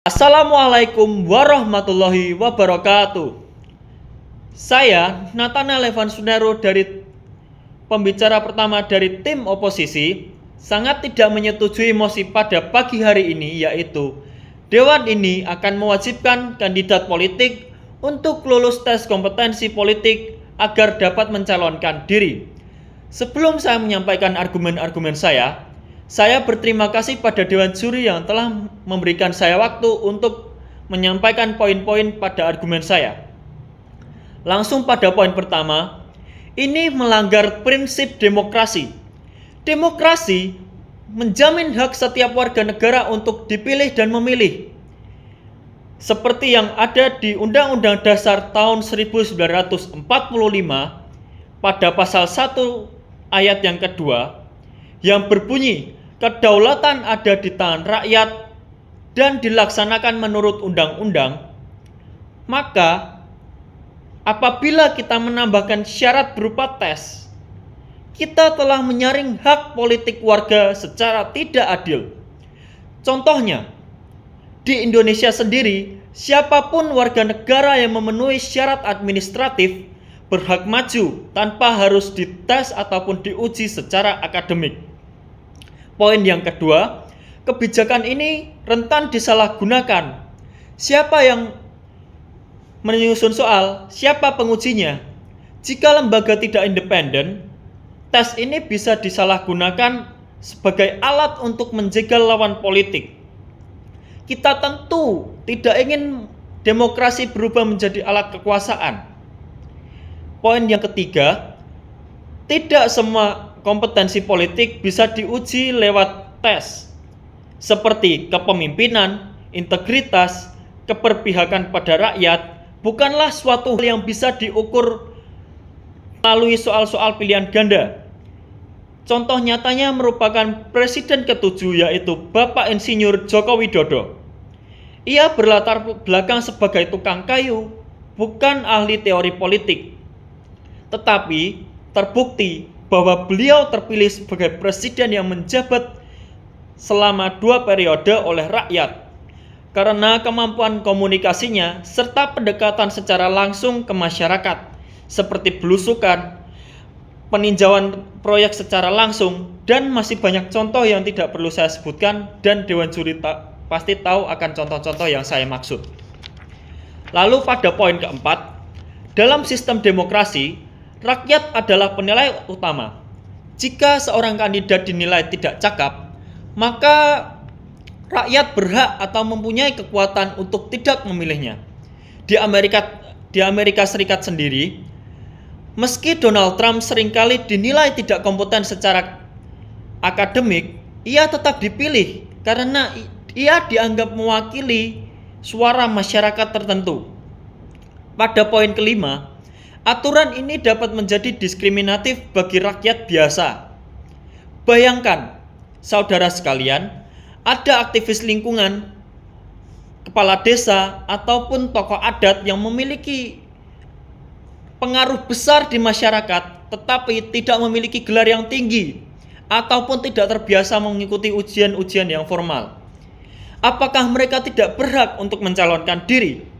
Assalamualaikum warahmatullahi wabarakatuh. Saya Nathanael Evan Sunero dari pembicara pertama dari tim oposisi sangat tidak menyetujui mosi pada pagi hari ini, yaitu Dewan ini akan mewajibkan kandidat politik untuk lulus tes kompetensi politik agar dapat mencalonkan diri. Sebelum saya menyampaikan argumen-argumen saya berterima kasih pada Dewan Juri yang telah memberikan saya waktu untuk menyampaikan poin-poin pada argumen saya. Langsung pada poin pertama, ini melanggar prinsip demokrasi. Demokrasi menjamin hak setiap warga negara untuk dipilih dan memilih. Seperti yang ada di Undang-Undang Dasar tahun 1945 pada pasal 1 ayat yang kedua yang berbunyi, kedaulatan ada di tangan rakyat dan dilaksanakan menurut undang-undang. Maka apabila kita menambahkan syarat berupa tes, kita telah menyaring hak politik warga secara tidak adil. Contohnya, di Indonesia sendiri, siapapun warga negara yang memenuhi syarat administratif berhak maju tanpa harus dites ataupun diuji secara akademik. Poin yang kedua, kebijakan ini rentan disalahgunakan. Siapa yang menyusun soal, siapa pengujinya? Jika lembaga tidak independen, tes ini bisa disalahgunakan sebagai alat untuk menjegal lawan politik. Kita tentu tidak ingin demokrasi berubah menjadi alat kekuasaan. Poin yang ketiga, tidak semua kompetensi politik bisa diuji lewat tes, seperti kepemimpinan, integritas, keberpihakan pada rakyat, bukanlah suatu hal yang bisa diukur melalui soal-soal pilihan ganda. Contoh nyatanya merupakan Presiden ke-7, yaitu Bapak Insinyur Joko Widodo. Ia berlatar belakang sebagai tukang kayu, bukan ahli teori politik. Tetapi terbukti bahwa beliau terpilih sebagai presiden yang menjabat selama 2 periode oleh rakyat karena kemampuan komunikasinya serta pendekatan secara langsung ke masyarakat seperti belusukan, peninjauan proyek secara langsung, dan masih banyak contoh yang tidak perlu saya sebutkan dan Dewan Juri pasti tahu akan contoh-contoh yang saya maksud. Lalu pada poin keempat, dalam sistem demokrasi, rakyat adalah penilai utama. Jika seorang kandidat dinilai tidak cakap, maka rakyat berhak atau mempunyai kekuatan untuk tidak memilihnya. Di Amerika Serikat sendiri, meski Donald Trump seringkali dinilai tidak kompeten secara akademik, ia tetap dipilih karena ia dianggap mewakili suara masyarakat tertentu. Pada poin kelima, aturan ini dapat menjadi diskriminatif bagi rakyat biasa. Bayangkan, saudara sekalian, ada aktivis lingkungan, kepala desa, ataupun tokoh adat yang memiliki pengaruh besar di masyarakat, tetapi tidak memiliki gelar yang tinggi, ataupun tidak terbiasa mengikuti ujian-ujian yang formal. Apakah mereka tidak berhak untuk mencalonkan diri?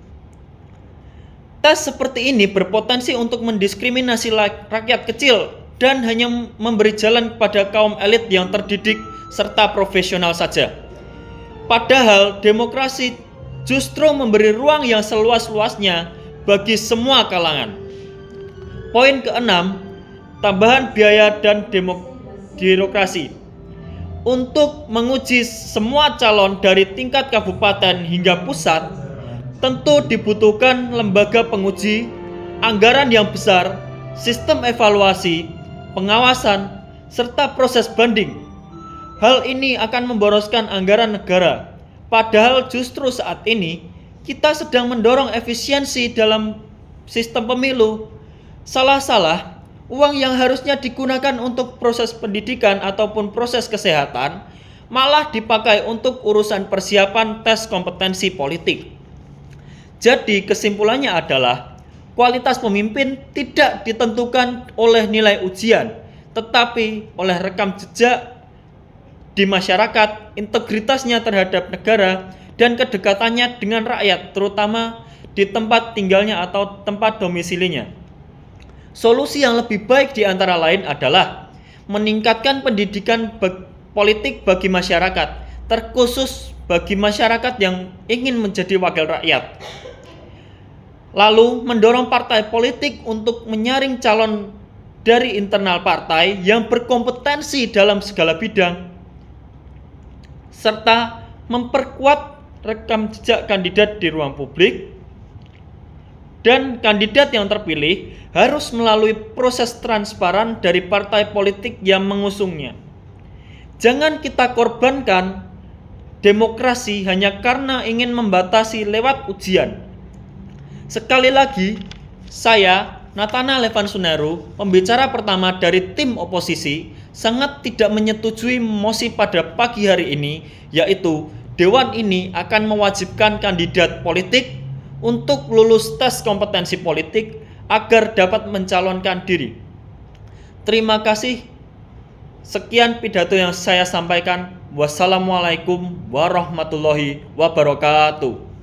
Tes seperti ini berpotensi untuk mendiskriminasi rakyat kecil dan hanya memberi jalan kepada kaum elit yang terdidik serta profesional saja. Padahal demokrasi justru memberi ruang yang seluas-luasnya bagi semua kalangan. Poin keenam, tambahan biaya dan birokrasi. Untuk menguji semua calon dari tingkat kabupaten hingga pusat, tentu dibutuhkan lembaga penguji, anggaran yang besar, sistem evaluasi, pengawasan, serta proses banding. Hal ini akan memboroskan anggaran negara. Padahal justru saat ini kita sedang mendorong efisiensi dalam sistem pemilu. Salah-salah, uang yang harusnya digunakan untuk proses pendidikan ataupun proses kesehatan malah dipakai untuk urusan persiapan tes kompetensi politik. Jadi kesimpulannya adalah kualitas pemimpin tidak ditentukan oleh nilai ujian, tetapi oleh rekam jejak di masyarakat, integritasnya terhadap negara, dan kedekatannya dengan rakyat, terutama di tempat tinggalnya atau tempat domisilinya. Solusi yang lebih baik di antara lain adalah meningkatkan pendidikan politik bagi masyarakat, terkhusus bagi masyarakat yang ingin menjadi wakil rakyat. Lalu mendorong partai politik untuk menyaring calon dari internal partai yang berkompetensi dalam segala bidang, serta memperkuat rekam jejak kandidat di ruang publik, dan kandidat yang terpilih harus melalui proses transparan dari partai politik yang mengusungnya. Jangan kita korbankan demokrasi hanya karena ingin membatasi lewat ujian. Sekali lagi, saya, Nathanael Evan Suneru, pembicara pertama dari tim oposisi, sangat tidak menyetujui mosi pada pagi hari ini, yaitu Dewan ini akan mewajibkan kandidat politik untuk lulus tes kompetensi politik agar dapat mencalonkan diri. Terima kasih. Sekian pidato yang saya sampaikan. Wassalamualaikum warahmatullahi wabarakatuh.